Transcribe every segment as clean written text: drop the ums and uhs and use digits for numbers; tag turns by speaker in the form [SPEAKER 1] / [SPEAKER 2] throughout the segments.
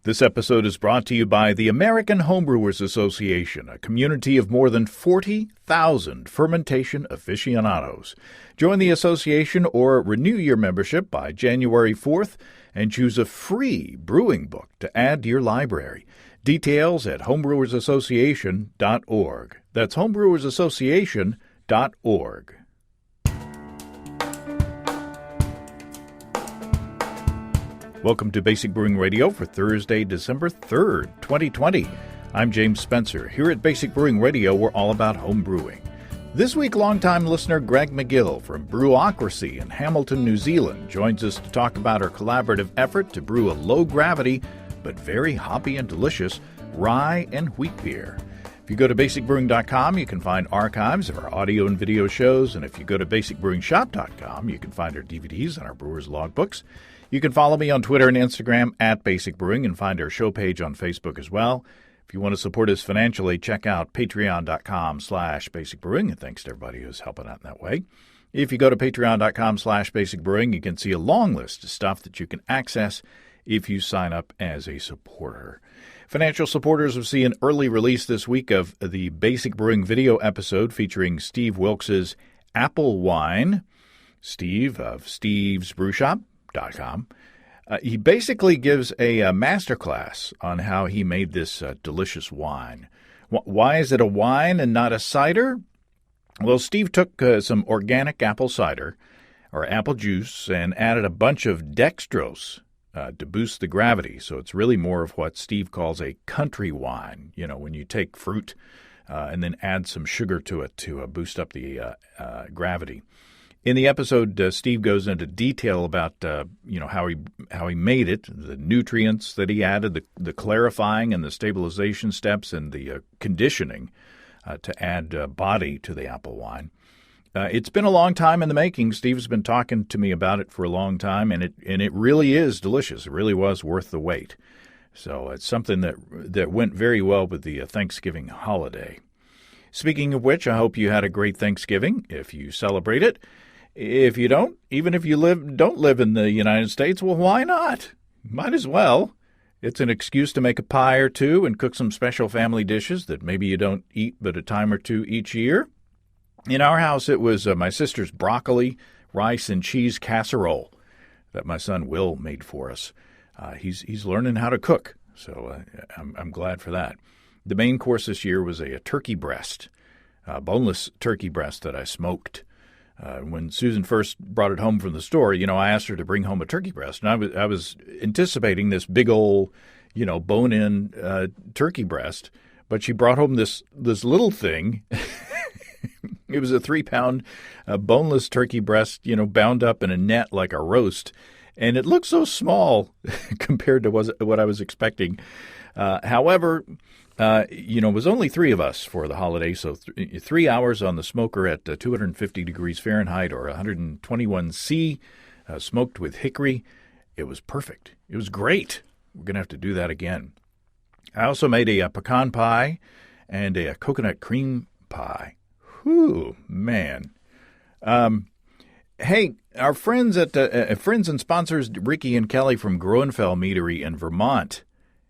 [SPEAKER 1] This episode is brought to you by the American Homebrewers Association, a community of more than 40,000 fermentation aficionados. Join the association or renew your membership by January 4th and choose a free brewing book to add to your library. Details at homebrewersassociation.org. That's homebrewersassociation.org. Welcome to Basic Brewing Radio for Thursday, December 3rd, 2020. I'm James Spencer. Here at Basic Brewing Radio, we're all about home brewing. This week, longtime listener Greig McGill from Brewaucracy in Hamilton, New Zealand, joins us to talk about our collaborative effort to brew a low-gravity but very hoppy and delicious rye and wheat beer. If you go to basicbrewing.com, you can find archives of our audio and video shows, and if you go to basicbrewingshop.com, you can find our DVDs and our brewers' logbooks. You can follow me on Twitter and Instagram at Basic Brewing and find our show page on Facebook as well. If you want to support us financially, check out patreon.com/basicbrewing, and thanks to everybody who's helping out in that way. If you go to patreon.com/basicbrewing, you can see a long list of stuff that you can access if you sign up as a supporter. Financial supporters will see an early release this week of the Basic Brewing video episode featuring Steve Wilkes' Apple Wine. Steve of stevesbrewshop.com. He basically gives a masterclass on how he made this delicious wine. Why is it a wine and not a cider? Well, Steve took some organic apple cider or apple juice and added a bunch of dextrose to boost the gravity. So it's really more of what Steve calls a country wine, you know, when you take fruit and then add some sugar to it to boost up the gravity. In the episode, Steve goes into detail about how he made it, the nutrients that he added, the clarifying and the stabilization steps, and the conditioning to add body to the apple wine. It's been a long time in the making. Steve's been talking to me about it for a long time, and it really is delicious. It really was worth the wait. So it's something that went very well with the Thanksgiving holiday. Speaking of which, I hope you had a great Thanksgiving if you celebrate it. If you don't, even if you don't live in the United States, well, why not? Might as well. It's an excuse to make a pie or two and cook some special family dishes that maybe you don't eat but a time or two each year. In our house, it was my sister's broccoli, rice, and cheese casserole that my son Will made for us. He's learning how to cook, so I'm glad for that. The main course this year was a turkey breast, boneless turkey breast that I smoked. When Susan first brought it home from the store, I asked her to bring home a turkey breast, and I was anticipating this big old, bone-in turkey breast, but she brought home this little thing. It was a 3-pound boneless turkey breast, bound up in a net like a roast, and it looked so small compared to what I was expecting. However, it was only 3 of us for the holiday, so 3 hours on the smoker at 250 degrees Fahrenheit or 121 C, smoked with hickory. It was perfect. It was great. We're going to have to do that again. I also made a pecan pie and a coconut cream pie. Whew, man. Hey, our friends and sponsors Ricky and Kelly from Groenfell Meadery in Vermont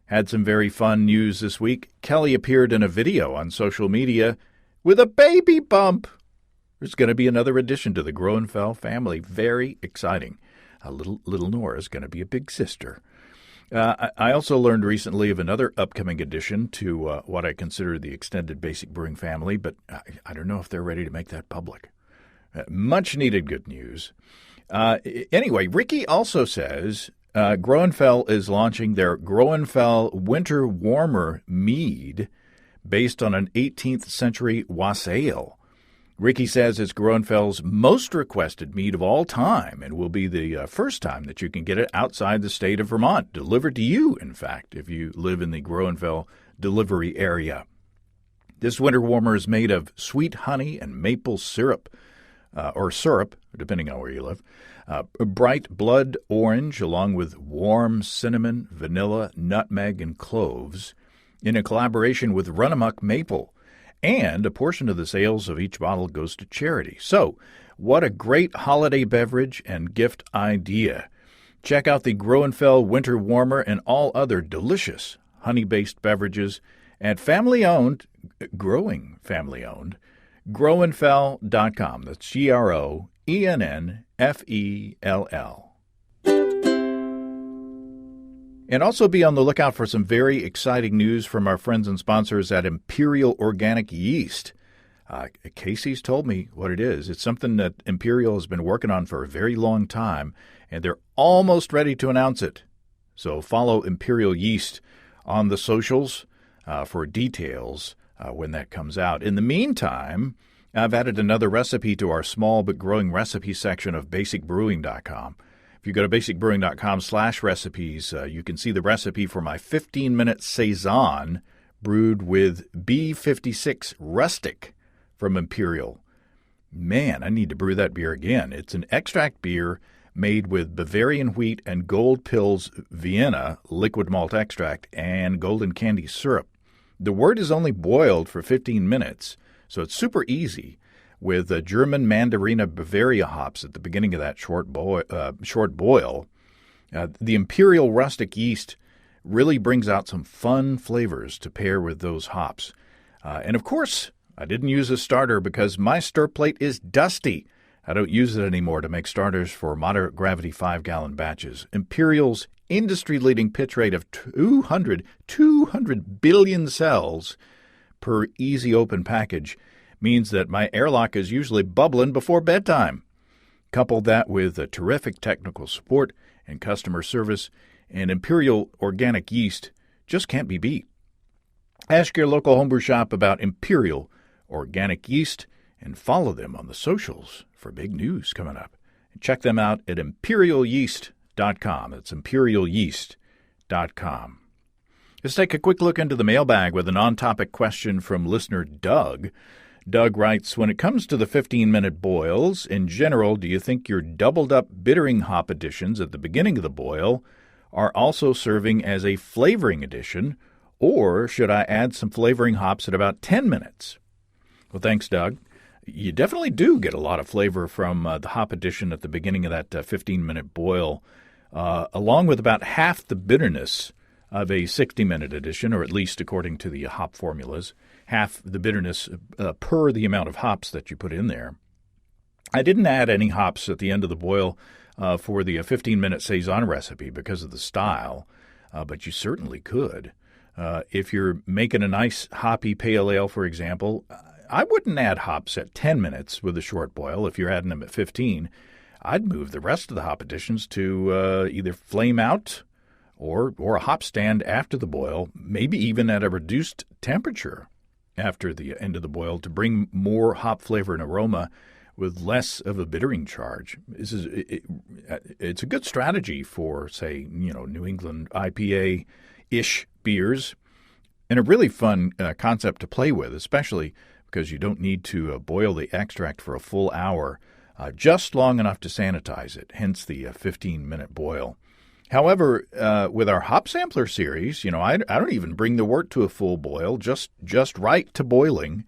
[SPEAKER 1] had some very fun news this week. Kelly appeared in a video on social media with a baby bump. There's going to be another addition to the Groenfell family. Very exciting. Little Nora's going to be a big sister. I also learned recently of another upcoming addition to what I consider the extended Basic Brewing family, but I don't know if they're ready to make that public. Much needed good news. Anyway, Ricky also says Groenfell is launching their Groenfell Winter Warmer mead based on an 18th century wassail. Ricky says it's Groenfell's most requested mead of all time and will be the first time that you can get it outside the state of Vermont, delivered to you, in fact, if you live in the Groenfell delivery area. This winter warmer is made of sweet honey and maple syrup, or syrup, depending on where you live, bright blood orange, along with warm cinnamon, vanilla, nutmeg, and cloves, in a collaboration with Runamuck Maple. And a portion of the sales of each bottle goes to charity. So, what a great holiday beverage and gift idea. Check out the Groenfell Winter Warmer and all other delicious honey-based beverages at growing family-owned, Groenfell.com. That's GROENNFELL. And also be on the lookout for some very exciting news from our friends and sponsors at Imperial Organic Yeast. Casey's told me what it is. It's something that Imperial has been working on for a very long time, and they're almost ready to announce it. So follow Imperial Yeast on the socials for details when that comes out. In the meantime, I've added another recipe to our small but growing recipe section of basicbrewing.com. If you go to basicbrewing.com/recipes, you can see the recipe for my 15-minute Saison brewed with B56 Rustic from Imperial. Man, I need to brew that beer again. It's an extract beer made with Bavarian wheat and Gold Pills Vienna liquid malt extract and golden candy syrup. The wort is only boiled for 15 minutes, so it's super easy, with German Mandarina Bavaria hops at the beginning of that short boil. The Imperial Rustic yeast really brings out some fun flavors to pair with those hops. And of course, I didn't use a starter because my stir plate is dusty. I don't use it anymore to make starters for moderate gravity 5-gallon batches. Imperial's industry-leading pitch rate of 200 billion cells per easy open package means that my airlock is usually bubbling before bedtime. Couple that with a terrific technical support and customer service, and Imperial Organic Yeast just can't be beat. Ask your local homebrew shop about Imperial Organic Yeast and follow them on the socials for big news coming up. Check them out at imperialyeast.com. That's imperialyeast.com. Let's take a quick look into the mailbag with an on-topic question from listener Doug. Doug writes, when it comes to the 15-minute boils, in general, do you think your doubled-up bittering hop additions at the beginning of the boil are also serving as a flavoring addition, or should I add some flavoring hops at about 10 minutes? Well, thanks, Doug. You definitely do get a lot of flavor from the hop addition at the beginning of that 15-minute boil, along with about half the bitterness of a 60-minute addition, or at least according to the hop formulas, half the bitterness per the amount of hops that you put in there. I didn't add any hops at the end of the boil for the 15-minute Saison recipe because of the style, but you certainly could. If you're making a nice hoppy pale ale, for example, I wouldn't add hops at 10 minutes with a short boil. If you're adding them at 15, I'd move the rest of the hop additions to either flame out or a hop stand after the boil, maybe even at a reduced temperature after the end of the boil to bring more hop flavor and aroma with less of a bittering charge. It's a good strategy for, say, New England IPA-ish beers, and a really fun concept to play with, especially because you don't need to boil the extract for a full hour, just long enough to sanitize it, hence the 15-minute boil. However, with our hop sampler series, I don't even bring the wort to a full boil, just right to boiling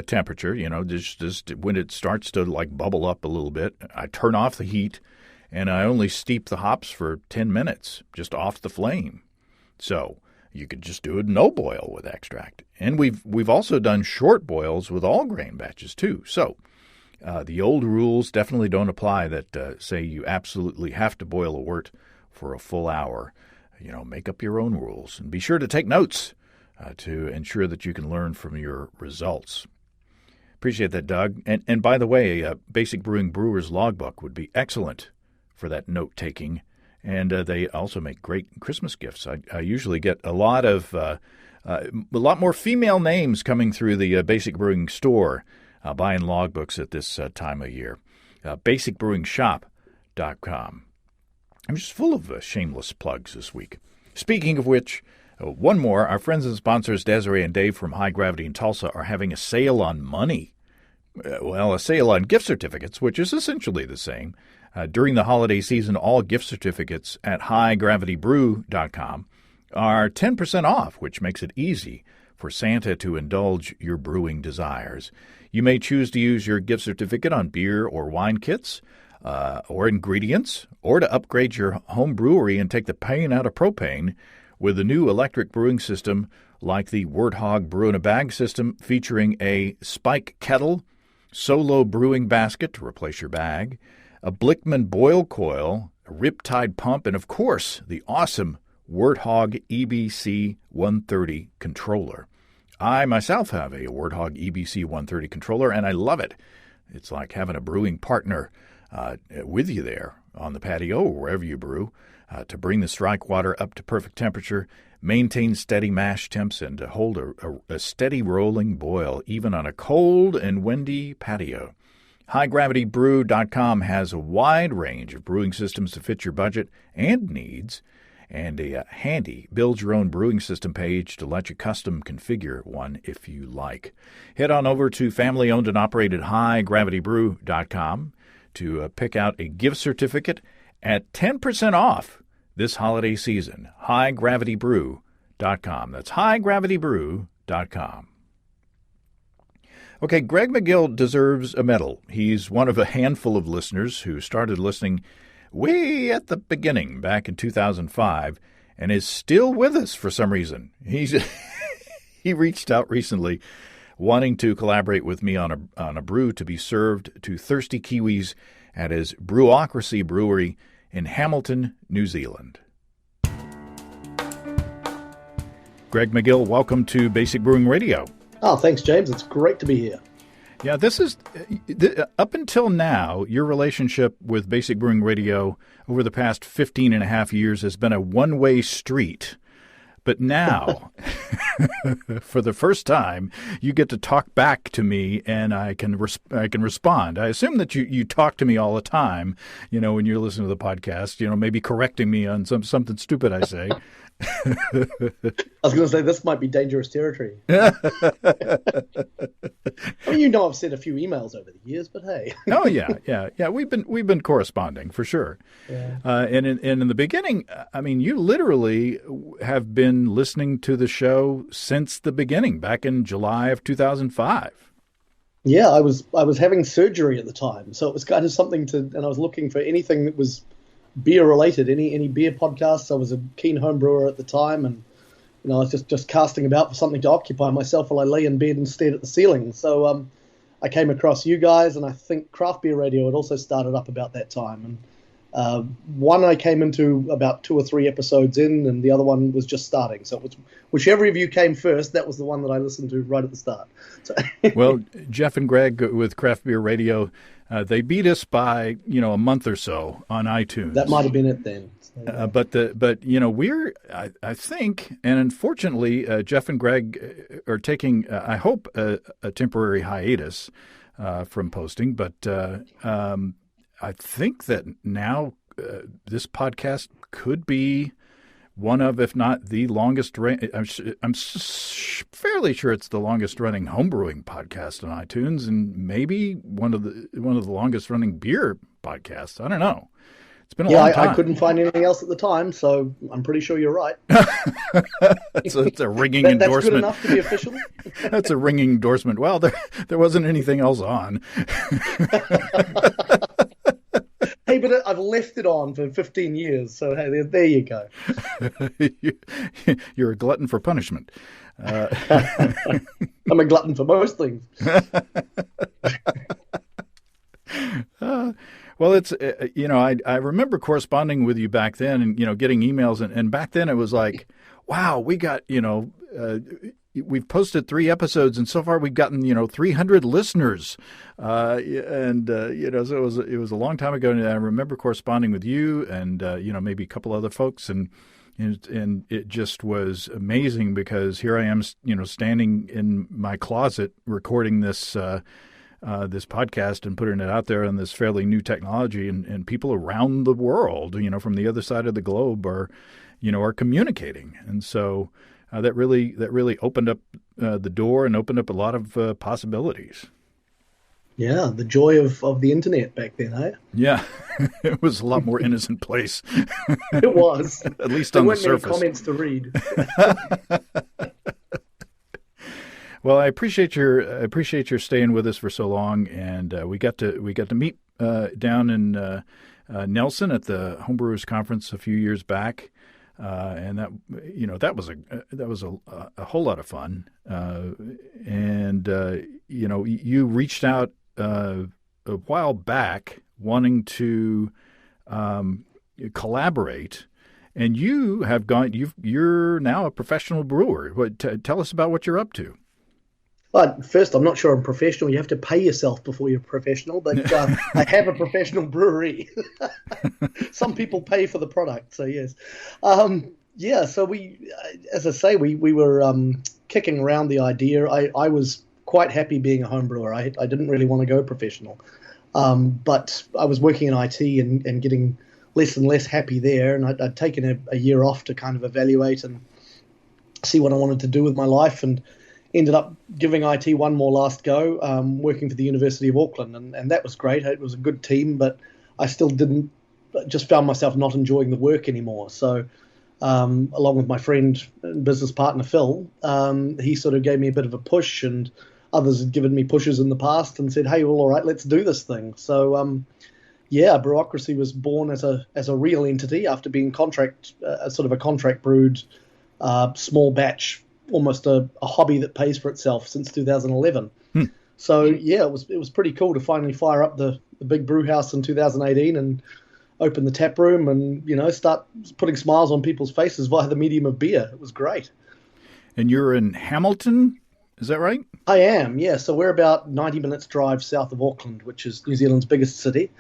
[SPEAKER 1] temperature. Just when it starts to bubble up a little bit, I turn off the heat, and I only steep the hops for 10 minutes, just off the flame. So you could just do it no boil with extract. And we've also done short boils with all grain batches too. So the old rules definitely don't apply that say you absolutely have to boil a wort for a full hour. Make up your own rules and be sure to take notes to ensure that you can learn from your results. Appreciate that, Doug. And by the way, a Basic Brewing Brewer's Logbook would be excellent for that note-taking. And they also make great Christmas gifts. I usually get a lot more female names coming through the Basic Brewing store buying logbooks at this time of year. BasicBrewingShop.com. I'm just full of shameless plugs this week. Speaking of which, one more. Our friends and sponsors Desiree and Dave from High Gravity in Tulsa are having a sale on money. A sale on gift certificates, which is essentially the same. During the holiday season, all gift certificates at HighGravityBrew.com are 10% off, which makes it easy for Santa to indulge your brewing desires. You may choose to use your gift certificate on beer or wine kits, or ingredients, or to upgrade your home brewery and take the pain out of propane with a new electric brewing system like the Warthog Brew-in-a-Bag system, featuring a spike kettle, solo brewing basket to replace your bag, a Blickman boil coil, a Riptide pump, and, of course, the awesome Warthog EBC 130 controller. I myself have a Warthog EBC 130 controller, and I love it. It's like having a brewing partner with you there on the patio or wherever you brew to bring the strike water up to perfect temperature, maintain steady mash temps, and to hold a steady rolling boil even on a cold and windy patio. HighGravityBrew.com has a wide range of brewing systems to fit your budget and needs, and a handy build-your-own brewing system page to let you custom configure one if you like. Head on over to family-owned and operated HighGravityBrew.com to pick out a gift certificate at 10% off this holiday season. HighGravityBrew.com. That's HighGravityBrew.com. Okay, Greig McGill deserves a medal. He's one of a handful of listeners who started listening way at the beginning back in 2005 and is still with us for some reason. He reached out recently wanting to collaborate with me on a brew to be served to thirsty Kiwis at his Brewaucracy brewery in Hamilton, New Zealand. Greig McGill, welcome to Basic Brewing Radio.
[SPEAKER 2] Oh, thanks, James. It's great to be here.
[SPEAKER 1] Yeah, this is, up until now, your relationship with Basic Brewing Radio over the past 15 and a half years has been a one-way street. But now, for the first time, you get to talk back to me, and I can respond. I assume that you talk to me all the time, when you're listening to the podcast, maybe correcting me on something stupid I say.
[SPEAKER 2] I was going to say, this might be dangerous territory. I mean, I've sent a few emails over the years, but hey.
[SPEAKER 1] Oh yeah. We've been corresponding for sure. Yeah. And in the beginning, I mean, you literally have been listening to the show since the beginning, back in July of 2005.
[SPEAKER 2] Yeah, I was having surgery at the time, so it was kind of something and I was looking for anything that was beer related, any beer podcasts. I was a keen home brewer at the time, and I was just casting about for something to occupy myself while I lay in bed and stared at the ceiling. So I came across you guys, and I think Craft Beer Radio had also started up about that time. And one I came into about 2 or 3 episodes in, and the other one was just starting. So it was whichever of you came first, that was the one that I listened to right at the start. So
[SPEAKER 1] Well, Jeff and Greg with Craft Beer Radio, they beat us by a month or so on iTunes.
[SPEAKER 2] That might have been it then.
[SPEAKER 1] But we're I think, and unfortunately, Jeff and Greg are taking I hope a temporary hiatus from posting. But I think that now this podcast could be one of, if not the longest running, I'm fairly sure it's the longest running homebrewing podcast on iTunes, and maybe one of the longest running beer podcasts. I don't know. It's been a long time.
[SPEAKER 2] I couldn't find anything else at the time, so I'm pretty sure you're right.
[SPEAKER 1] It's a ringing endorsement.
[SPEAKER 2] That's good enough to be official.
[SPEAKER 1] That's a ringing endorsement. Well, there wasn't anything else on.
[SPEAKER 2] Hey, but I've left it on for 15 years, so hey, there you go.
[SPEAKER 1] You're a glutton for punishment.
[SPEAKER 2] I'm a glutton for most things.
[SPEAKER 1] Well, it's I remember corresponding with you back then, and getting emails, and back then it was like, wow, we got we've posted 3 episodes, and so far we've gotten 300 listeners, so it was a long time ago. And I remember corresponding with you and maybe a couple other folks, and it just was amazing, because here I am, standing in my closet recording this this podcast and putting it out there on this fairly new technology, and people around the world, from the other side of the globe are communicating, and so. That really opened up the door and opened up a lot of possibilities.
[SPEAKER 2] Yeah, the joy of the internet back then, eh?
[SPEAKER 1] Yeah, it was a lot more innocent place.
[SPEAKER 2] It was.
[SPEAKER 1] At least on the surface.
[SPEAKER 2] There weren't many comments to read.
[SPEAKER 1] Well, I appreciate your staying with us for so long, and we got to meet down in Nelson at the Homebrewers Conference a few years back, and that was a whole lot of fun. You reached out a while back wanting to collaborate. And you're now a professional brewer. Tell us about what you're up to.
[SPEAKER 2] But first, I'm not sure I'm professional. You have to pay yourself before you're professional. But I have a professional brewery. Some people pay for the product, so yes. So we, as I say, we were kicking around the idea. I was quite happy being a home brewer. I didn't really want to go professional. But I was working in IT and getting less and less happy there, and I'd taken a year off to kind of evaluate and see what I wanted to do with my life, and ended up giving IT one more last go, working for the University of Auckland, and that was great. It was a good team, but I still just found myself not enjoying the work anymore. So along with my friend and business partner Phil, he sort of gave me a bit of a push, and others had given me pushes in the past and said, hey, well, all right, let's do this thing. So Brewaucracy was born as a real entity after being sort of a contract brewed, small batch, almost a hobby that pays for itself since 2011. So it was pretty cool to finally fire up the big brew house in 2018 and open the tap room and start putting smiles on people's faces via the medium of beer. It was great.
[SPEAKER 1] And you're in Hamilton, is that right?
[SPEAKER 2] I am, yeah. So we're about 90 minutes drive south of Auckland, which is New Zealand's biggest city.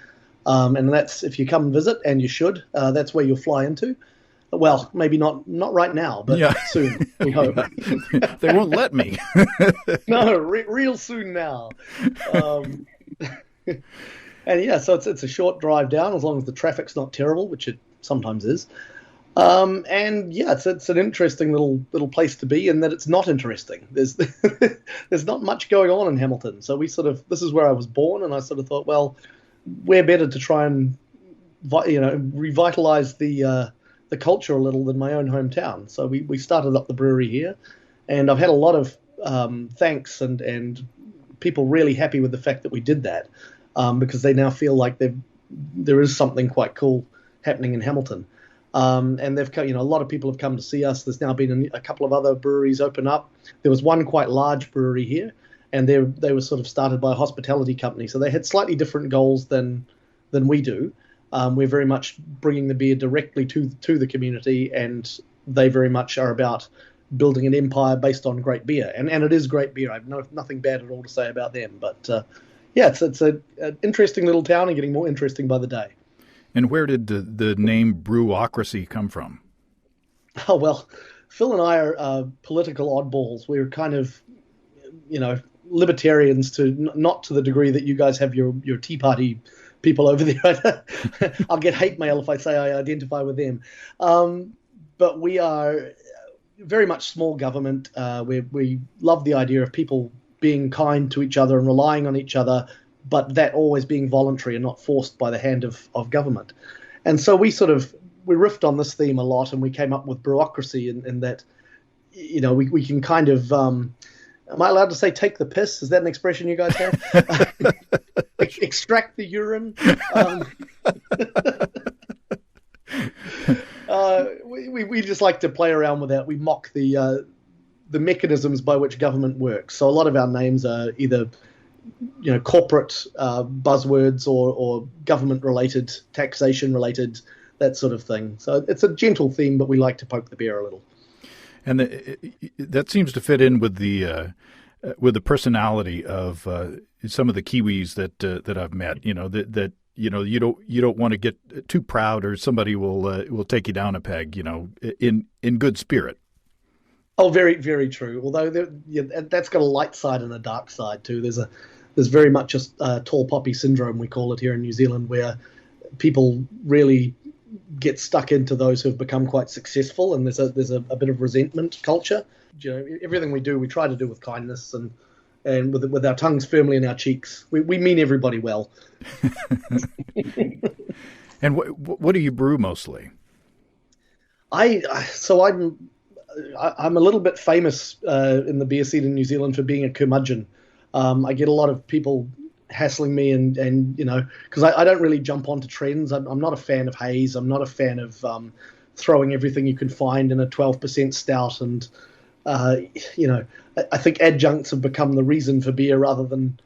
[SPEAKER 2] And that's, if you come and visit, and you should, that's where you'll fly into. Well, maybe not right now, but soon, we hope.
[SPEAKER 1] They won't let me.
[SPEAKER 2] No, real soon now. So it's a short drive down, as long as the traffic's not terrible, which it sometimes is. It's an interesting little place to be, in that it's not interesting. There's not much going on in Hamilton. So this is where I was born, and I sort of thought, well, we're better to try and revitalize the culture a little than my own hometown. So we started up the brewery here, and I've had a lot of thanks and people really happy with the fact that we did that, because they now feel like there is something quite cool happening in Hamilton. And they've come, a lot of people have come to see us. There's now been a couple of other breweries open up. There was one quite large brewery here, and they were sort of started by a hospitality company. So they had slightly different goals than we do. We're very much bringing the beer directly to the community, and they very much are about building an empire based on great beer. And it is great beer. I have nothing bad at all to say about them. But it's an interesting little town, and getting more interesting by the day.
[SPEAKER 1] And where did the name Brewaucracy come from?
[SPEAKER 2] Oh, well, Phil and I are political oddballs. We're kind of, libertarians not to the degree that you guys have your Tea Party people over there. I'll get hate mail if I say I identify with them. But we are very much small government. We love the idea of people being kind to each other and relying on each other, but that always being voluntary and not forced by the hand of government. And so we riffed on this theme a lot, and we came up with Brewaucracy in that, we can kind of, am I allowed to say take the piss? Is that an expression you guys have? Extract the urine. We just like to play around with that. We mock the mechanisms by which government works. So a lot of our names are either corporate buzzwords or government-related, taxation-related, that sort of thing. So it's a gentle theme, but we like to poke the bear a little.
[SPEAKER 1] And that seems to fit in with the personality of some of the Kiwis that I've met. You don't want to get too proud, or somebody will take you down a peg. In good spirit.
[SPEAKER 2] Oh, very, very true. Although that's got a light side and a dark side too. There's very much a tall poppy syndrome, we call it here in New Zealand, where people really get stuck into those who have become quite successful, and there's a bit of resentment culture. Everything we do, we try to do with kindness and with our tongues firmly in our cheeks. We mean everybody well.
[SPEAKER 1] And what do you brew mostly?
[SPEAKER 2] I'm I'm a little bit famous in the beer scene in New Zealand for being a curmudgeon. I get a lot of people hassling me and because I don't really jump onto trends. I'm not a fan of haze. I'm not a fan of throwing everything you can find in a 12% stout. And, I think adjuncts have become the reason for beer rather than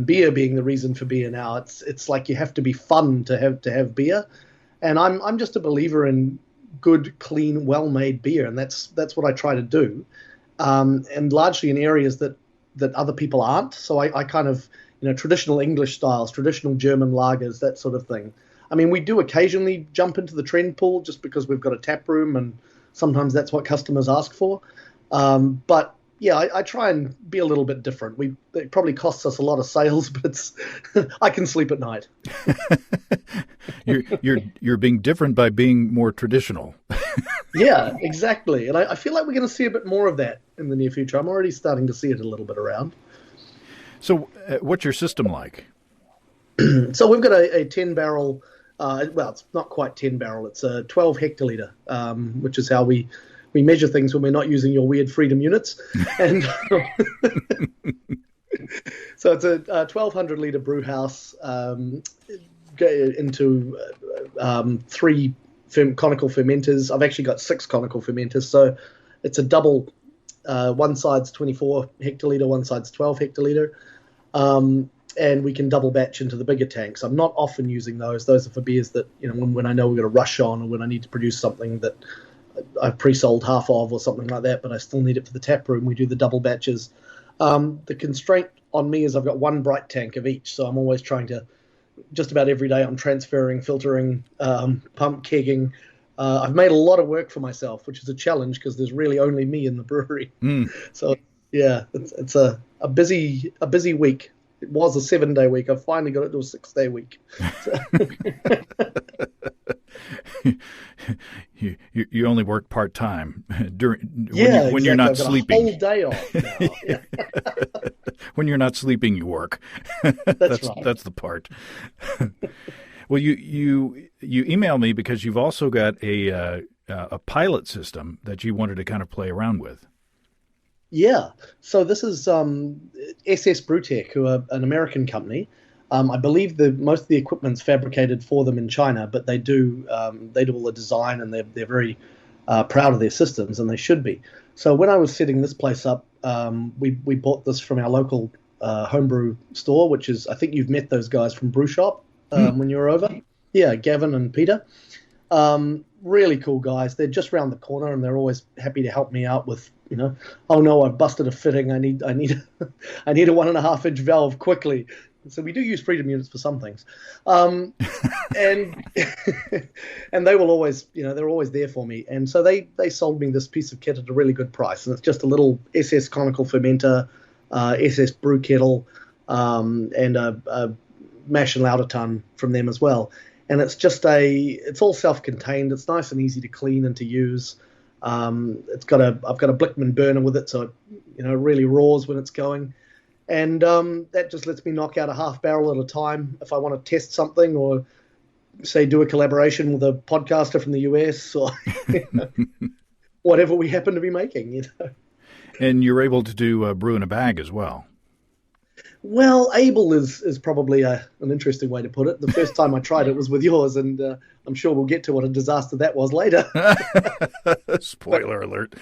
[SPEAKER 2] beer being the reason for beer now. It's like you have to be fun to have beer. And I'm just a believer in good, clean, well-made beer. And that's what I try to do. And largely in areas that other people aren't. So I kind of, traditional English styles, traditional German lagers, that sort of thing. I mean, we do occasionally jump into the trend pool just because we've got a tap room and sometimes that's what customers ask for. But yeah, I try and be a little bit different. It probably costs us a lot of sales, but I can sleep at night.
[SPEAKER 1] You're being different by being more traditional.
[SPEAKER 2] Yeah, exactly. And I feel like we're going to see a bit more of that in the near future. I'm already starting to see it a little bit around.
[SPEAKER 1] So what's your system like?
[SPEAKER 2] So we've got a 10-barrel, well, it's not quite 10-barrel. It's a 12 hectoliter, which is how we measure things when we're not using your weird freedom units. And so it's a 1,200-liter brew house into 3 conical fermenters. I've actually got 6 conical fermenters. So it's a double. One side's 24 hectoliter, one side's 12 hectoliter. And we can double batch into the bigger tanks. I'm not often using those. Those are for beers that, when I know we're going to rush on or when I need to produce something that I've pre-sold half of or something like that, but I still need it for the tap room. We do the double batches. The constraint on me is I've got 1 bright tank of each. So I'm always trying to, just about every day, I'm transferring, filtering, pump kegging. I've made a lot of work for myself, which is a challenge because there's really only me in the brewery. So yeah, it's a busy week. It was a 7-day week. I've finally got it to a 6-day week. So.
[SPEAKER 1] You only work part-time when
[SPEAKER 2] Exactly.
[SPEAKER 1] you're not
[SPEAKER 2] I've got
[SPEAKER 1] sleeping.
[SPEAKER 2] A whole day off now. Yeah.
[SPEAKER 1] When you're not sleeping, you work.
[SPEAKER 2] That's right.
[SPEAKER 1] That's the part. Well, you emailed me because you've also got a pilot system that you wanted to kind of play around with.
[SPEAKER 2] Yeah. So this is SS Brewtech, who are an American company. I believe most of the equipment's fabricated for them in China, but they do all the design and they're very proud of their systems, and they should be. So when I was setting this place up, we bought this from our local homebrew store, which is, I think you've met those guys from Brew Shop when you were over. Yeah, Gavin and Peter. Really cool guys. They're just around the corner, and they're always happy to help me out with, oh no, I've busted a fitting. I need a 1.5-inch valve quickly. So we do use freedom units for some things, and and they will always, they're always there for me. And so they sold me this piece of kit at a really good price, and it's just a little SS conical fermenter, SS brew kettle, and a mash and lauter tun from them as well. And it's all self-contained. It's nice and easy to clean and to use. I've got a Blickman burner with it, so it, really roars when it's going. And that just lets me knock out a half barrel at a time if I want to test something or, say, do a collaboration with a podcaster from the US or whatever we happen to be making.
[SPEAKER 1] And you're able to do brew in a bag as well.
[SPEAKER 2] Well, able is probably an interesting way to put it. The first time I tried it was with yours, and I'm sure we'll get to what a disaster that was later.
[SPEAKER 1] Spoiler alert.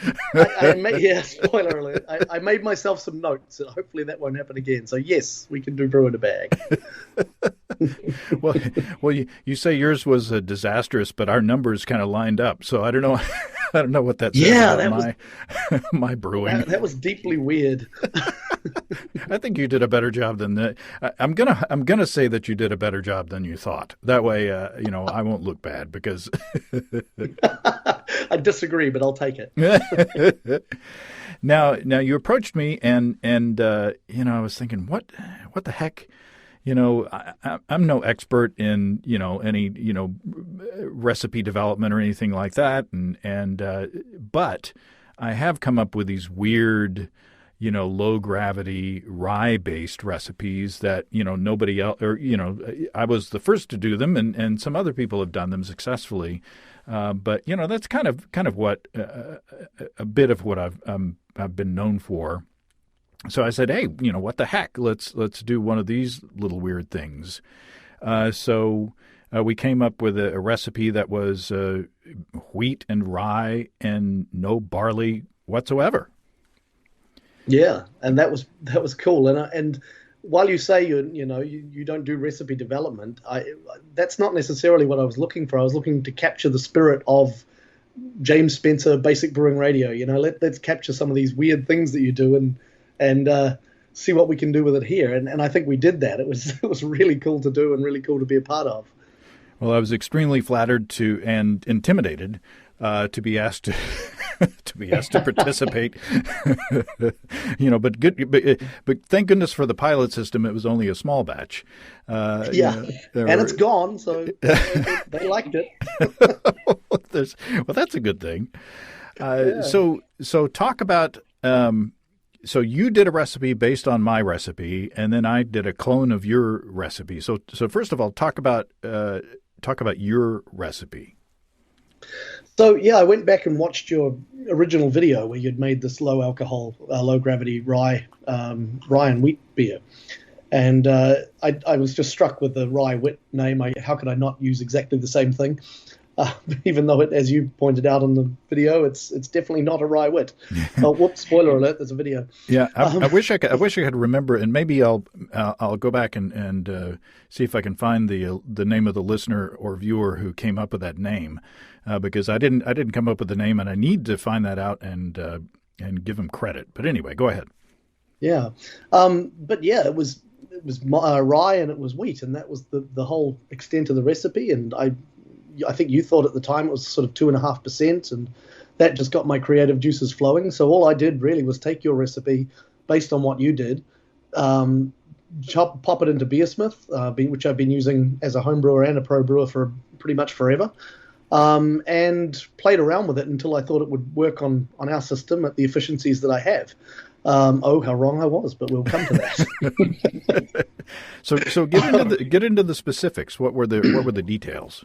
[SPEAKER 2] Spoiler alert. I made myself some notes, and hopefully that won't happen again. So yes, we can do brew in a bag.
[SPEAKER 1] Well, you say yours was disastrous, but our numbers kind of lined up. So I don't know. I don't know what that says about my brewing.
[SPEAKER 2] That was deeply weird.
[SPEAKER 1] I think you did a better job than that. I'm gonna say that you did a better job than you thought. That way, I won't look bad because
[SPEAKER 2] I disagree, but I'll take it.
[SPEAKER 1] Now you approached me and I was thinking, what the heck? I'm no expert in, any, recipe development or anything like that. But I have come up with these weird, low gravity rye based recipes that, nobody else, or, I was the first to do them and some other people have done them successfully. But that's kind of what a bit of what I've been known for. So I said, hey, what the heck? Let's do one of these little weird things. So we came up with a recipe that was wheat and rye and no barley whatsoever.
[SPEAKER 2] Yeah, and that was cool. And while you say you don't do recipe development, that's not necessarily what I was looking for. I was looking to capture the spirit of James Spencer Basic Brewing Radio. Let's capture some of these weird things that you do and see what we can do with it here. And I think we did that. It was really cool to do and really cool to be a part of.
[SPEAKER 1] Well, I was extremely flattered and intimidated to be asked to participate. But thank goodness for the pilot system. It was only a small batch.
[SPEAKER 2] And it's gone, so they liked it.
[SPEAKER 1] Well, that's a good thing. So talk about. So you did a recipe based on my recipe, and then I did a clone of your recipe. So first of all, talk about your recipe.
[SPEAKER 2] So I went back and watched your original video where you'd made this low alcohol, low gravity rye and wheat beer, and I was just struck with the Rye Wit name. How could I not use exactly the same thing? Even though as you pointed out in the video, it's definitely not a Rye Wit. Oh, whoops! Spoiler alert! There's a video.
[SPEAKER 1] Yeah, I wish I could remember, and maybe I'll go back and see if I can find the name of the listener or viewer who came up with that name, because I didn't come up with the name, and I need to find that out and give him credit. But anyway, go ahead.
[SPEAKER 2] Yeah, it was rye and it was wheat, and that was the whole extent of the recipe. And I think you thought at the time it was sort of 2.5%, and that just got my creative juices flowing. So all I did really was take your recipe based on what you did, pop it into Beersmith, which I've been using as a home brewer and a pro brewer for pretty much forever, and played around with it until I thought it would work on our system at the efficiencies that I have. How wrong I was, but we'll come to that.
[SPEAKER 1] So get into the specifics. What were the details?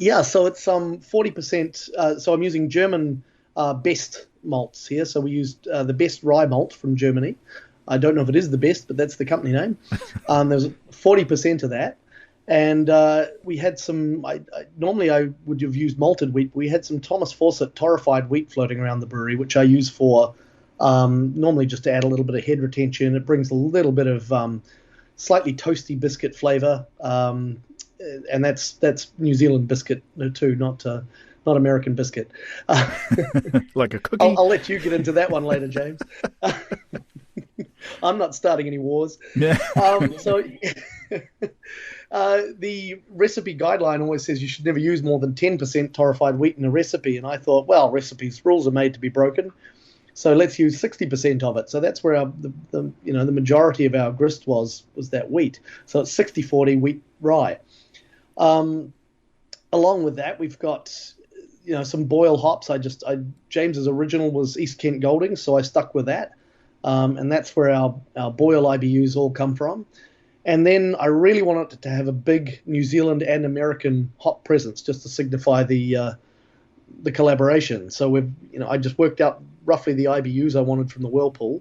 [SPEAKER 2] Yeah, so it's 40%. So I'm using German best malts here. So we used the best rye malt from Germany. I don't know if it is the best, but that's the company name. There's 40% of that. And we had some, normally I would have used malted wheat. We had some Thomas Fawcett torrefied wheat floating around the brewery, which I use for normally just to add a little bit of head retention. It brings a little bit of slightly toasty biscuit flavor. And that's New Zealand biscuit too, not American biscuit.
[SPEAKER 1] Like a cookie?
[SPEAKER 2] I'll let you get into that one later, James. I'm not starting any wars. So the recipe guideline always says you should never use more than 10% torrefied wheat in a recipe. And I thought, well, rules are made to be broken. So let's use 60% of it. So that's where the majority of our grist was that wheat. So it's 60-40 wheat rye. Along with that, we've got some boil hops. James's original was East Kent Golding, so I stuck with that, and that's where our boil IBUs all come from. And then I really wanted to have a big New Zealand and American hop presence, just to signify the collaboration. So I just worked out roughly the IBUs I wanted from the Whirlpool,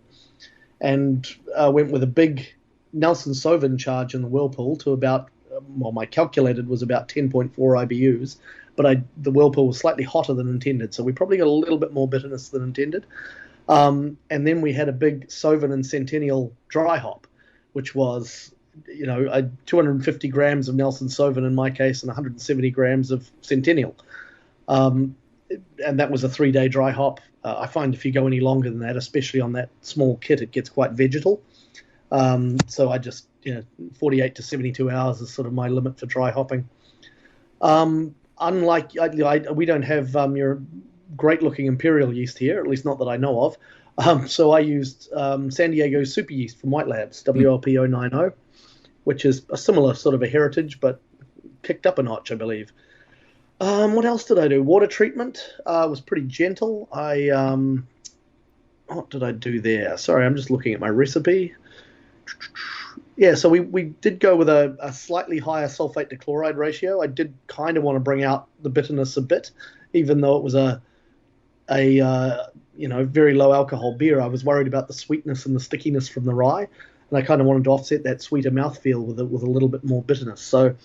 [SPEAKER 2] and went with a big Nelson Sauvin charge in the Whirlpool to about. My calculated was about 10.4 IBUs, but the Whirlpool was slightly hotter than intended, so we probably got a little bit more bitterness than intended. And then we had a big Sauvin and Centennial dry hop, which was 250 grams of Nelson Sauvin in my case and 170 grams of Centennial. And that was a 3-day dry hop. I find if you go any longer than that, especially on that small kit, it gets quite vegetal. So I just 48 to 72 hours is sort of my limit for dry hopping. Unlike we don't have your great looking imperial yeast here, at least not that I know of. So I used San Diego super yeast from White Labs, WLP 090, which is a similar sort of a heritage, but kicked up a notch, I believe. What else did I do? Water treatment was pretty gentle. What did I do there? Sorry, I'm just looking at my recipe. Yeah, so we did go with a slightly higher sulfate to chloride ratio. I did kind of want to bring out the bitterness a bit even though it was a very low alcohol beer. I was worried about the sweetness and the stickiness from the rye, and I kind of wanted to offset that sweeter mouthfeel with a little bit more bitterness. So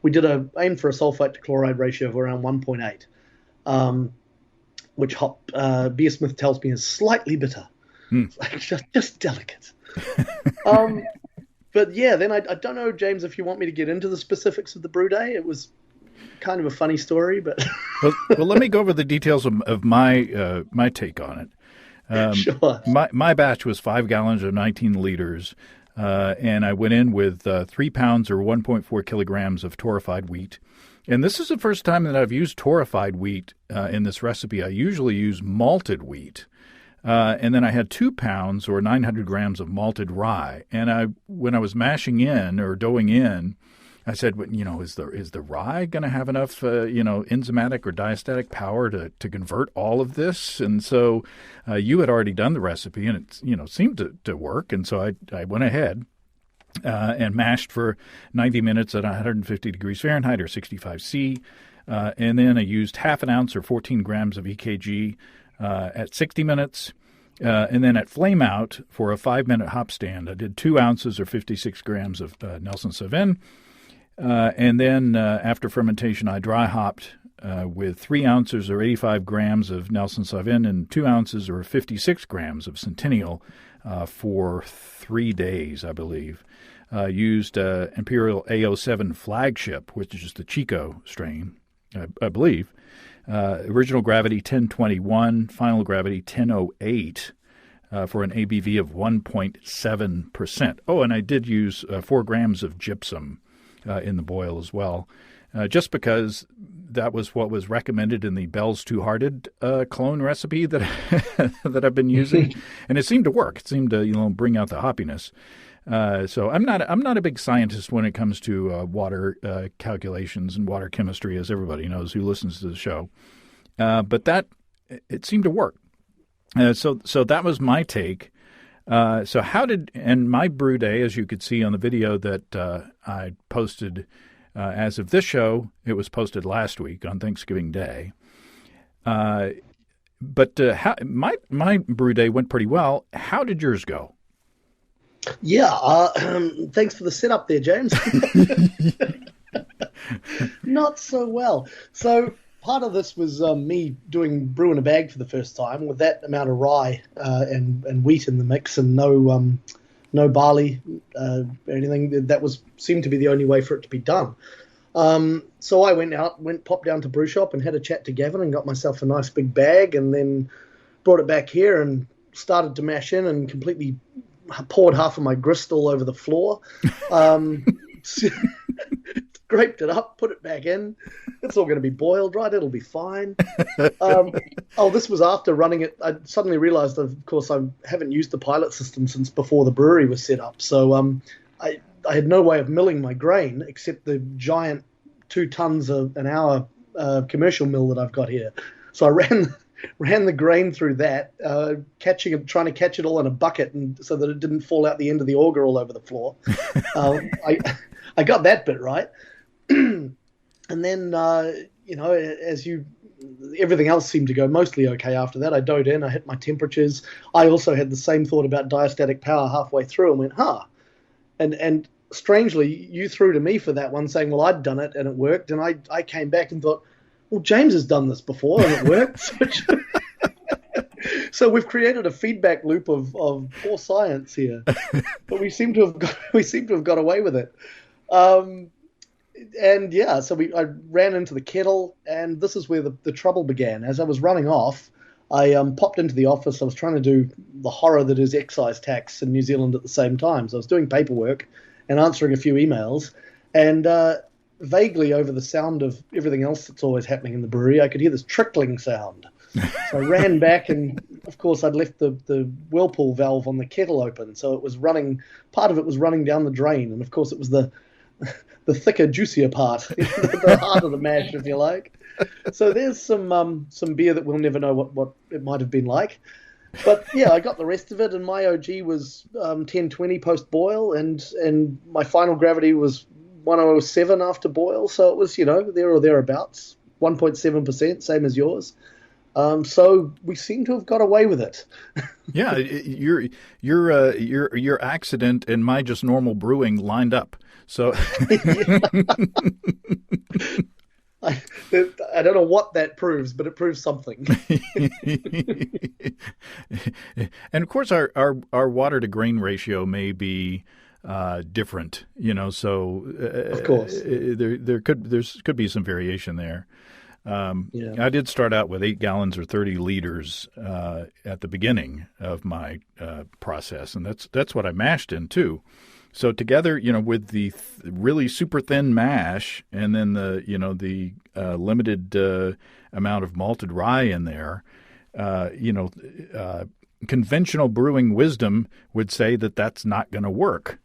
[SPEAKER 2] we did aim for a sulfite to chloride ratio of around 1.8, which Beersmith tells me is slightly bitter. Just delicate. But yeah, then I don't know, James, if you want me to get into the specifics of the brew day. It was kind of a funny story, but
[SPEAKER 1] well, let me go over the details of my take on it.
[SPEAKER 2] Sure.
[SPEAKER 1] My batch was 5 gallons or 19 liters, and I went in with 3 pounds or 1.4 kilograms of torrefied wheat. And this is the first time that I've used torrefied wheat in this recipe. I usually use malted wheat. And then I had 2 pounds or 900 grams of malted rye. And when I was mashing in or doughing in, I said, is the rye going to have enough, enzymatic or diastatic power to convert all of this? And so you had already done the recipe, and it, seemed to work. And so I went ahead and mashed for 90 minutes at 150 degrees Fahrenheit or 65 C. And then I used half an ounce or 14 grams of EKG at 60 minutes. And then at flame out for a 5-minute hop stand, I did 2 ounces or 56 grams of Nelson Sauvin. And then after fermentation, I dry hopped with 3 ounces or 85 grams of Nelson Sauvin and 2 ounces or 56 grams of Centennial for 3 days, I believe. Used Imperial A07 Flagship, which is just the Chico strain, I believe. Original gravity 1021, final gravity 1008 for an ABV of 1.7%. Oh, and I did use 4 grams of gypsum in the boil as well, just because that was what was recommended in the Bell's Two Hearted clone recipe that that I've been using, and it seemed to work. It seemed to bring out the hoppiness. So I'm not a big scientist when it comes to water calculations and water chemistry, as everybody knows who listens to the show. But it seemed to work. So that was my take. And my brew day, as you could see on the video that I posted as of this show, it was posted last week on Thanksgiving Day. But my brew day went pretty well. How did yours go?
[SPEAKER 2] Yeah, thanks for the setup there, James. Not so well. So part of this was me doing brew in a bag for the first time with that amount of rye and wheat in the mix, and no barley or anything. That seemed to be the only way for it to be done. So I popped down to brew shop and had a chat to Gavin and got myself a nice big bag, and then brought it back here and started to mash in and completely poured half of my grist all over the floor. Scraped it up, put it back in. It's all going to be boiled, right? It'll be fine. This was after running it. I suddenly realized, of course, I haven't used the pilot system since before the brewery was set up. So I had no way of milling my grain except the giant 2 tons an hour commercial mill that I've got here. So I ran the grain through that, trying to catch it all in a bucket, and so that it didn't fall out the end of the auger all over the floor. I got that bit right. And then, everything else seemed to go mostly okay after that. I dove in, I hit my temperatures. I also had the same thought about diastatic power halfway through and went, And strangely, you threw to me for that one, saying, well, I'd done it and it worked. And I came back and thought, well, James has done this before and it worked. So we've created a feedback loop of poor science here, but we seem to have got away with it. And yeah, so I ran into the kettle, and this is where the trouble began. As I was running off, I popped into the office. I was trying to do the horror that is excise tax in New Zealand at the same time. So I was doing paperwork and answering a few emails, and vaguely over the sound of everything else that's always happening in the brewery, I could hear this trickling sound. So I ran back, and of course I'd left the whirlpool valve on the kettle open, so it was running. Part of it was running down the drain, and of course it was the thicker, juicier part, the heart of the mash, if you like. So there's some beer that we'll never know what it might have been like. But yeah, I got the rest of it, and my OG was 1020 post boil, and my final gravity was 107 after boil. So it was there or thereabouts. 1.7%, same as yours. So we seem to have got away with it.
[SPEAKER 1] Yeah, your accident and my just normal brewing lined up. So
[SPEAKER 2] I don't know what that proves, but it proves something.
[SPEAKER 1] And of course, our water to grain ratio may be different, so
[SPEAKER 2] Of course,
[SPEAKER 1] there could be some variation there. I did start out with 8 gallons or 30 liters at the beginning of my process, and that's what I mashed in too. So together, with the really super thin mash, and then the limited amount of malted rye in there, conventional brewing wisdom would say that that's not going to work.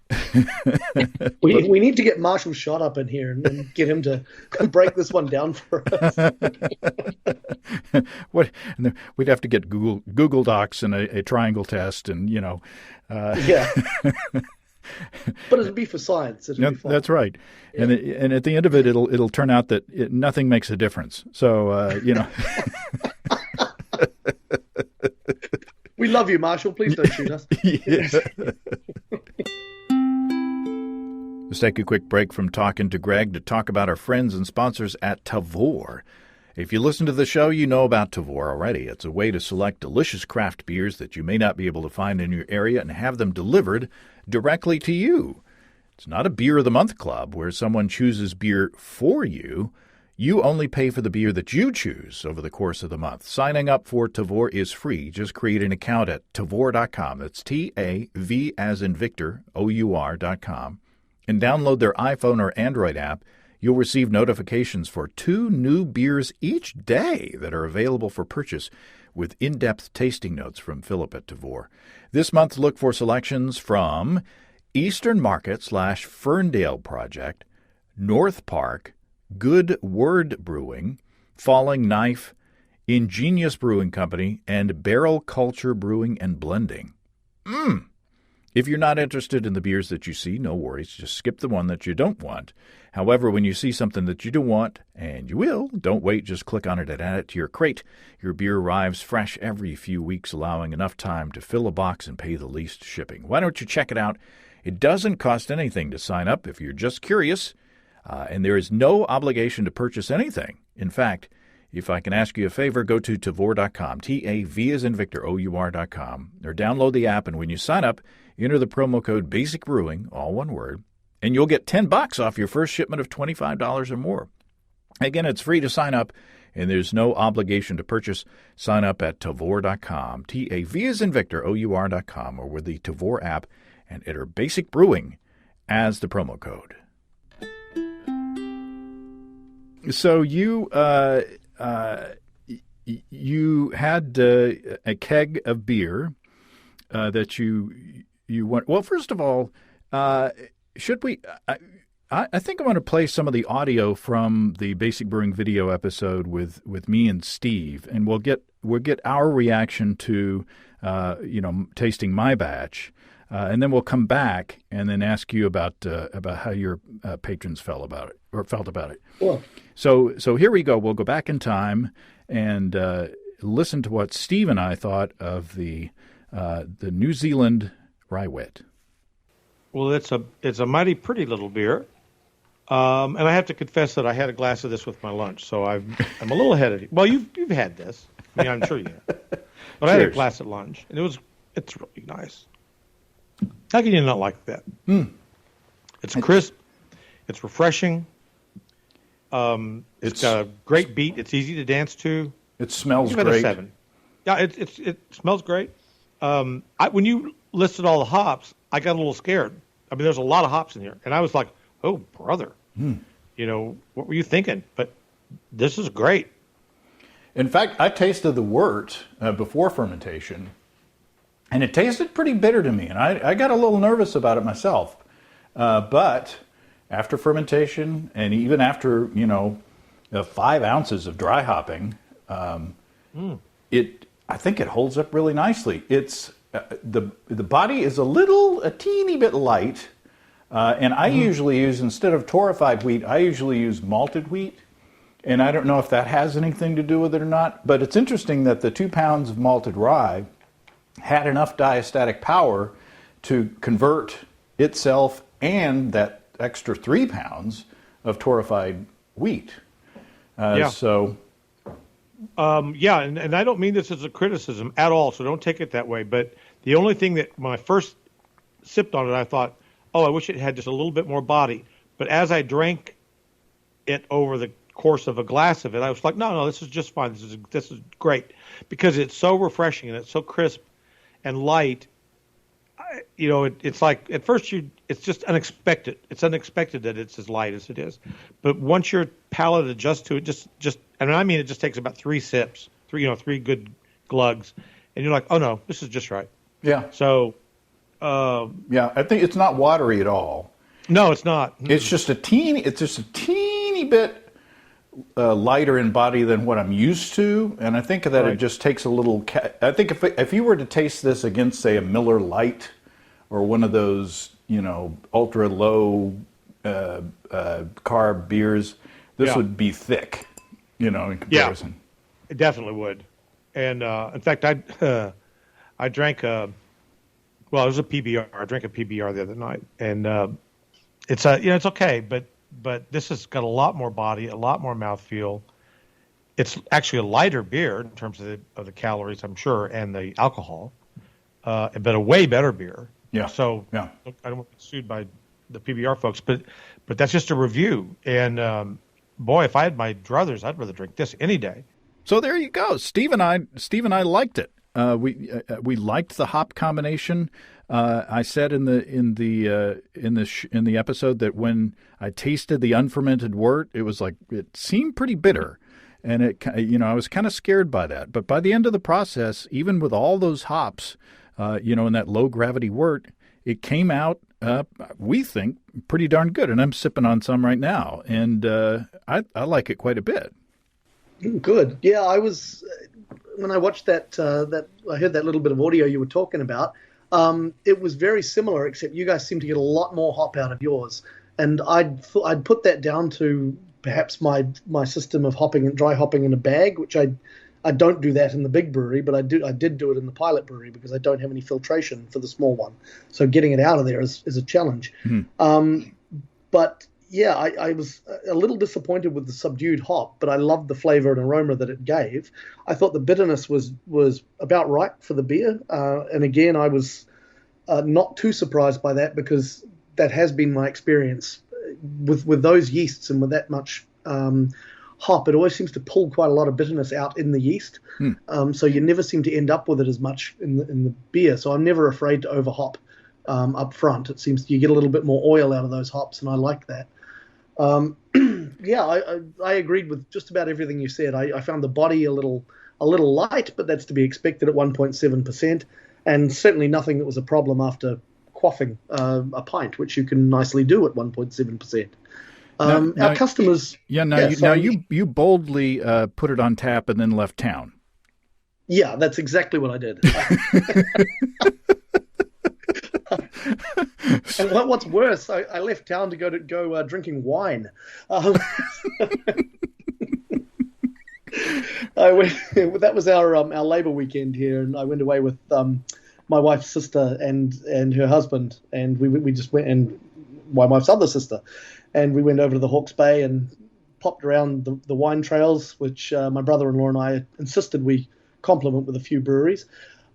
[SPEAKER 2] we need to get Marshall Shot up in here and get him to break this one down for us.
[SPEAKER 1] We'd have to get Google Docs and a triangle test, and
[SPEAKER 2] yeah. But it'll be for science. It'll be fun.
[SPEAKER 1] That's right. Yeah. And at the end of it, it'll turn out that nothing makes a difference. So
[SPEAKER 2] We love you, Marshall. Please don't shoot us.
[SPEAKER 1] Let's take a quick break from talking to Greig to talk about our friends and sponsors at Tavour. If you listen to the show, you know about Tavour already. It's a way to select delicious craft beers that you may not be able to find in your area and have them delivered directly to you. It's not a Beer of the Month club where someone chooses beer for you. You only pay for the beer that you choose over the course of the month. Signing up for Tavour is free. Just create an account at Tavour.com. That's T-A-V as in Victor, O-U-R.com. And download their iPhone or Android app. You'll receive notifications for 2 new beers each day that are available for purchase with in-depth tasting notes from Philip at Tavour. This month, look for selections from Eastern Market / Ferndale Project, North Park, Good Word Brewing, Falling Knife, Ingenious Brewing Company, and Barrel Culture Brewing and Blending. If you're not interested in the beers that you see, no worries. Just skip the one that you don't want. However, when you see something that you do want, and you will, don't wait. Just click on it and add it to your crate. Your beer arrives fresh every few weeks, allowing enough time to fill a box and pay the least shipping. Why don't you check it out? It doesn't cost anything to sign up if you're just curious, and there is no obligation to purchase anything. In fact, if I can ask you a favor, go to Tavour.com, T-A-V as in Victor, O-U-R.com, or download the app, and when you sign up, enter the promo code Basic Brewing, all one word, and you'll get $10 off your first shipment of $25 or more. Again, it's free to sign up, and there's no obligation to purchase. Sign up at Tavour.com, T-A-V as in Victor, O-U-R.com, or with the Tavour app, and enter Basic Brewing as the promo code. So you had a keg of beer that you want. Well, first of all, should we? I think I want to play some of the audio from the Basic Brewing video episode with me and Steve, and we'll get our reaction to tasting my batch, and then we'll come back and then ask you about how your patrons felt about it.
[SPEAKER 2] Cool.
[SPEAKER 1] So here we go. We'll go back in time and listen to what Steve and I thought of the New Zealand Rye Wit.
[SPEAKER 3] Well, it's a mighty pretty little beer, and I have to confess that I had a glass of this with my lunch, so I'm a little ahead of you. Well, you've had this, I'm sure you have, but I had a glass at lunch, and it's really nice. How can you not like that? It's crisp, it's refreshing. It's got a great beat. It's easy to dance to.
[SPEAKER 1] It smells
[SPEAKER 3] great.
[SPEAKER 1] Give it
[SPEAKER 3] a 7. Yeah, it smells great. When you listed all the hops, I got a little scared. I mean, there's a lot of hops in here, and I was like, "Oh, brother, what were you thinking?" But this is great.
[SPEAKER 1] In fact, I tasted the wort before fermentation, and it tasted pretty bitter to me, and I got a little nervous about it myself. But after fermentation, and even after 5 ounces of dry hopping, I think it holds up really nicely. It's the body is a teeny bit light, and I usually use, instead of torrefied wheat, I usually use malted wheat, And I don't know if that has anything to do with it or not, but it's interesting that the 2 pounds of malted rye had enough diastatic power to convert itself and that extra 3 pounds of torrefied wheat. So...
[SPEAKER 3] and I don't mean this as a criticism at all, so don't take it that way. But the only thing that when I first sipped on it, I thought, oh, I wish it had just a little bit more body. But as I drank it over the course of a glass of it, I was like, no, this is just fine. This is great because it's so refreshing and it's so crisp and light. It's like at first it's just unexpected. It's unexpected that it's as light as it is, but once your palate adjusts to it, it just takes about 3 sips, three good glugs, and you're like, oh no, this is just right.
[SPEAKER 1] Yeah.
[SPEAKER 3] So,
[SPEAKER 1] I think it's not watery at all.
[SPEAKER 3] No, it's not.
[SPEAKER 1] It's just a teeny bit lighter in body than what I'm used to, and I think that It just takes a little. I think if you were to taste this against, say, a Miller Lite or one of those, ultra low carb beers, this would be thick, in comparison.
[SPEAKER 3] Yeah, it definitely would. And in fact, I drank it was a PBR. I drank a PBR the other night, and it's okay, but this has got a lot more body, a lot more mouthfeel. It's actually a lighter beer in terms of the calories, I'm sure, and the alcohol, but a way better beer.
[SPEAKER 1] Yeah.
[SPEAKER 3] So I don't want to get sued by the PBR folks, but that's just a review. And boy, if I had my druthers, I'd rather drink this any day.
[SPEAKER 1] So there you go. Steve and I liked it. We liked the hop combination. I said in the episode that when I tasted the unfermented wort, it was like it seemed pretty bitter, and I was kind of scared by that. But by the end of the process, even with all those hops, in that low gravity wort, it came out, we think, pretty darn good. And I'm sipping on some right now, and I like it quite a bit.
[SPEAKER 2] Good. Yeah, I was when I watched that I heard that little bit of audio you were talking about. It was very similar, except you guys seem to get a lot more hop out of yours. And I'd put that down to perhaps my system of hopping and dry hopping in a bag, which I don't do that in the big brewery, but I did do it in the pilot brewery because I don't have any filtration for the small one. So getting it out of there is a challenge. Mm-hmm. But yeah, I was a little disappointed with the subdued hop, but I loved the flavor and aroma that it gave. I thought the bitterness was about right for the beer. And again, I was not too surprised by that because that has been my experience with those yeasts and with that much hop. It always seems to pull quite a lot of bitterness out in the yeast. So you never seem to end up with it as much in the beer. So I'm never afraid to overhop up front. It seems you get a little bit more oil out of those hops, and I like that. I agreed with just about everything you said. I found the body a little light, but that's to be expected at 1.7%, and certainly nothing that was a problem after quaffing a pint, which you can nicely do at 1.7%. Our customers...
[SPEAKER 1] You boldly put it on tap and then left town.
[SPEAKER 2] Yeah, that's exactly what I did. And what's worse, I left town to go drinking wine. That was our Labour weekend here, and I went away with my wife's sister and her husband, and we just went, and my wife's other sister, and we went over to the Hawke's Bay and popped around the wine trails, which my brother-in-law and I insisted we compliment with a few breweries.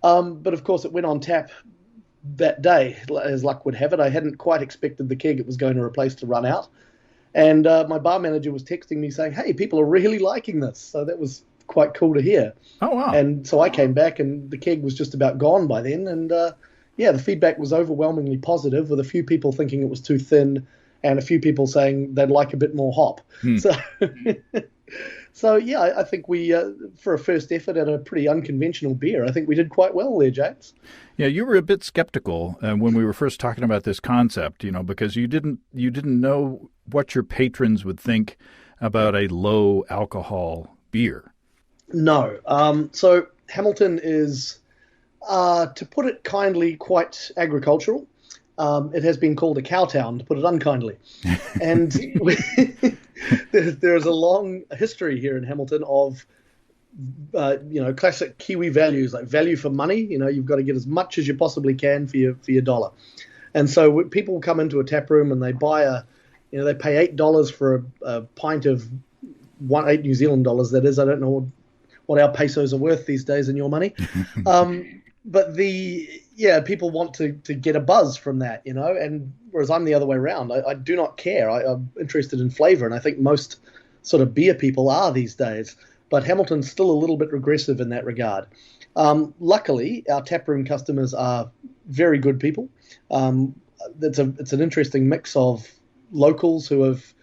[SPEAKER 2] But of course, it went on tap that day, as luck would have it. I hadn't quite expected the keg it was going to replace to run out. And my bar manager was texting me saying, hey, people are really liking this. So that was quite cool to hear.
[SPEAKER 1] Oh, wow.
[SPEAKER 2] And so I came back and the keg was just about gone by then. And the feedback was overwhelmingly positive, with a few people thinking it was too thin and a few people saying they'd like a bit more hop. So I think we, for a first effort at a pretty unconventional beer, I think we did quite well there, James.
[SPEAKER 1] Yeah, you were a bit skeptical when we were first talking about this concept, because you didn't know what your patrons would think about a low alcohol beer.
[SPEAKER 2] No. So Hamilton is, to put it kindly, quite agricultural. it has been called a cow town, to put it unkindly. And there's a long history here in Hamilton of classic Kiwi values, like value for money. You've got to get as much as you possibly can for your dollar. And so people come into a tap room and they buy they pay $8 for a pint of 8 New Zealand dollars. That is, I don't know what our pesos are worth these days in your money. But people want to get a buzz from that, and whereas I'm the other way around. I do not care. I'm interested in flavor, and I think most sort of beer people are these days. But Hamilton's still a little bit regressive in that regard. Luckily, our taproom customers are very good people. It's an interesting mix of locals who have,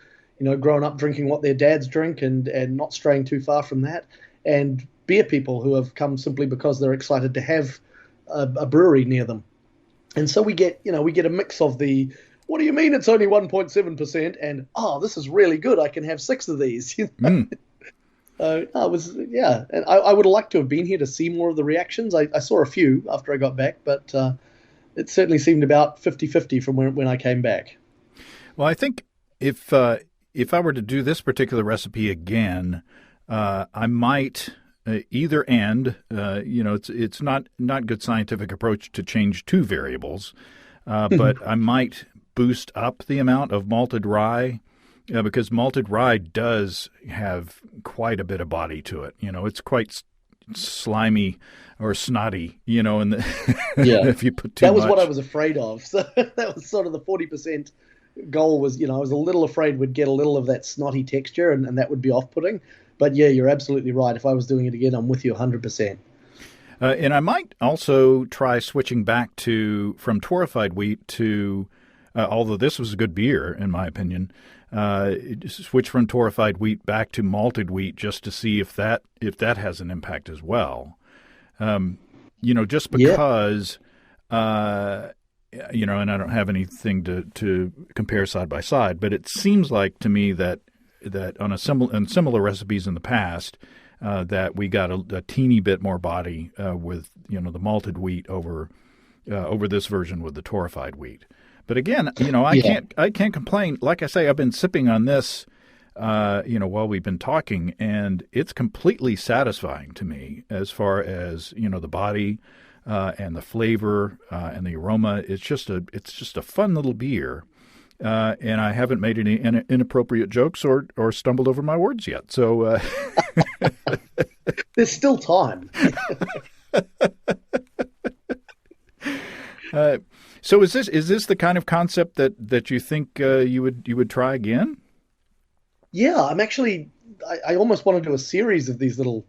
[SPEAKER 2] grown up drinking what their dads drink and not straying too far from that, and beer people who have come simply because they're excited to have a brewery near them. And so we get a mix of the, what do you mean it's only 1.7%, and this is really good, I can have 6 of these. And I would have liked to have been here to see more of the reactions. I saw a few after I got back, but it certainly seemed about 50-50 from when I came back.
[SPEAKER 1] Well, I think if I were to do this particular recipe again, I might either end. It's not good scientific approach to change 2 variables, but I might boost up the amount of malted rye. Because malted rye does have quite a bit of body to it. It's quite slimy or snotty, and if you put too much.
[SPEAKER 2] That was what I was afraid of. So that was sort of the 40% goal was, I was a little afraid we'd get a little of that snotty texture and that would be off-putting. But yeah, you're absolutely right. If I was doing it again, I'm with you 100%.
[SPEAKER 1] And I might also try switching back from torrefied wheat to, although this was a good beer, in my opinion, switch from torrefied wheat back to malted wheat just to see if that has an impact as well. Just because, and I don't have anything to compare side by side, but it seems like to me that on similar recipes in the past, that we got a teeny bit more body with the malted wheat over this version with the torrefied wheat. But again, I can't complain. Like I say, I've been sipping on this, while we've been talking, and it's completely satisfying to me as far as the body and the flavor and the aroma. It's just a fun little beer, and I haven't made any inappropriate jokes or stumbled over my words yet. So
[SPEAKER 2] there's still time.
[SPEAKER 1] So is this the kind of concept that you think you would try again?
[SPEAKER 2] Yeah, I'm actually. I almost want to do a series of these little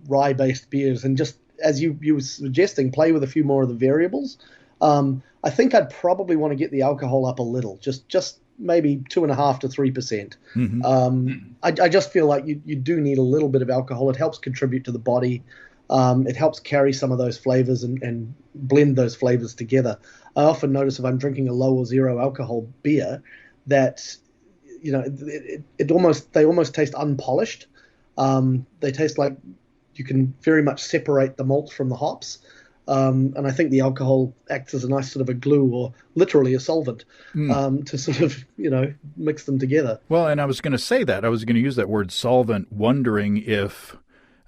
[SPEAKER 2] rye-based beers, and just as you were suggesting, play with a few more of the variables. I think I'd probably want to get the alcohol up a little, just maybe 2.5 to 3%. Mm-hmm. I just feel like you do need a little bit of alcohol. It helps contribute to the body. It helps carry some of those flavors and blend those flavors together. I often notice if I'm drinking a low or zero alcohol beer that, they almost taste unpolished. They taste like you can very much separate the malt from the hops. And I think the alcohol acts as a nice sort of a glue or literally a solvent to sort of, mix them together.
[SPEAKER 1] Well, and I was going to say that. I was going to use that word solvent, wondering if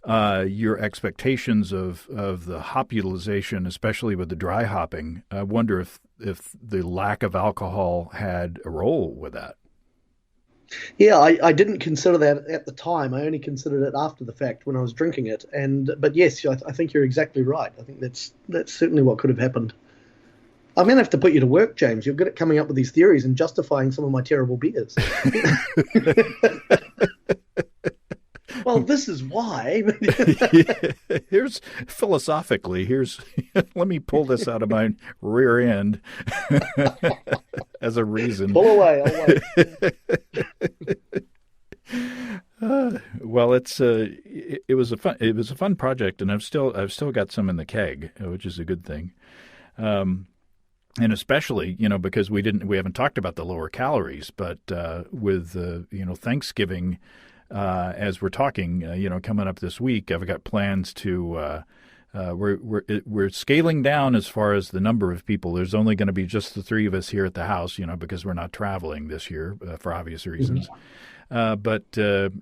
[SPEAKER 1] your expectations of the hop utilization, especially with the dry hopping, I wonder if the lack of alcohol had a role with that.
[SPEAKER 2] Yeah, I didn't consider that at the time. I only considered it after the fact when I was drinking it. But yes, I think you're exactly right. I think that's certainly what could have happened. I'm going to have to put you to work, James. You're good at coming up with these theories and justifying some of my terrible beers. Well, this is why.
[SPEAKER 1] Here's let me pull this out of my rear end as a reason.
[SPEAKER 2] Pull away.
[SPEAKER 1] Well, it was a fun project, and I've still got some in the keg, which is a good thing. And especially, because we haven't talked about the lower calories, but with Thanksgiving. As we're talking, coming up this week, I've got plans to We're scaling down as far as the number of people. There's only going to be just the three of us here at the house, because we're not traveling this year for obvious reasons. Mm-hmm.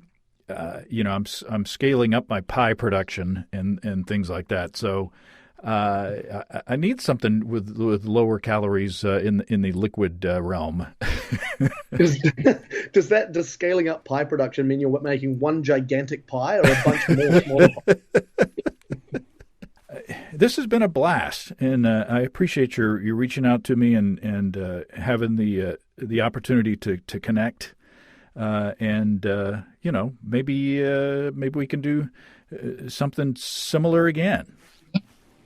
[SPEAKER 1] I'm scaling up my pie production and things like that. So I need something with lower calories in the liquid realm.
[SPEAKER 2] Does scaling up pie production mean you're making one gigantic pie or a bunch more smaller pies?
[SPEAKER 1] This has been a blast, and I appreciate your reaching out to me and having the opportunity to connect. Maybe we can do something similar again.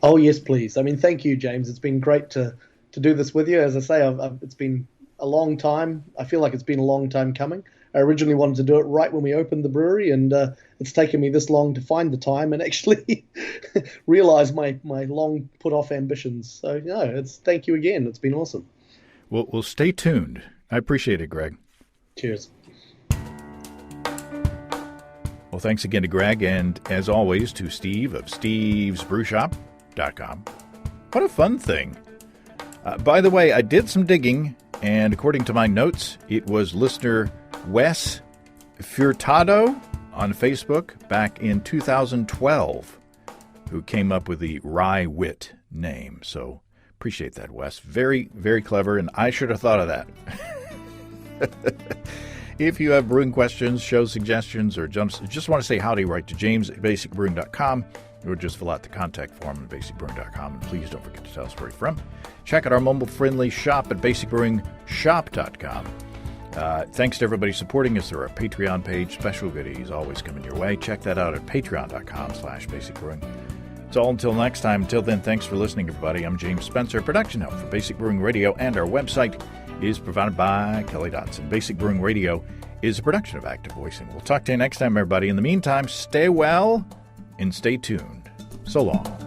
[SPEAKER 2] Oh, yes, please. I mean, thank you, James. It's been great to do this with you. As I say, it's been a long time. I feel like it's been a long time coming. I originally wanted to do it right when we opened the brewery, and it's taken me this long to find the time and actually realize my long put-off ambitions. So, thank you again. It's been awesome.
[SPEAKER 1] Well, stay tuned. I appreciate it, Greg.
[SPEAKER 2] Cheers.
[SPEAKER 1] Well, thanks again to Greg, and as always to Steve of stevesbrewshop.com. What a fun thing. By the way, I did some digging, and according to my notes, it was listener Wes Furtado on Facebook back in 2012 who came up with the Rye Wit name. So appreciate that, Wes. Very, very clever, and I should have thought of that. If you have brewing questions, show suggestions, or just want to say howdy, write to James at basicbrewing.com, or just fill out the contact form at basicbrewing.com. And please don't forget to tell us where you're from. Check out our mobile-friendly shop at basicbrewingshop.com. Thanks to everybody supporting us through our Patreon page. Special goodies always coming your way. Check that out at patreon.com/basicbrewing. It's all until next time. Until then, thanks for listening, everybody. I'm James Spencer. Production help for Basic Brewing Radio and our website is provided by Kelly Dotson. Basic Brewing Radio is a production of Active Voicing. We'll talk to you next time, everybody. In the meantime, stay well and stay tuned. So long.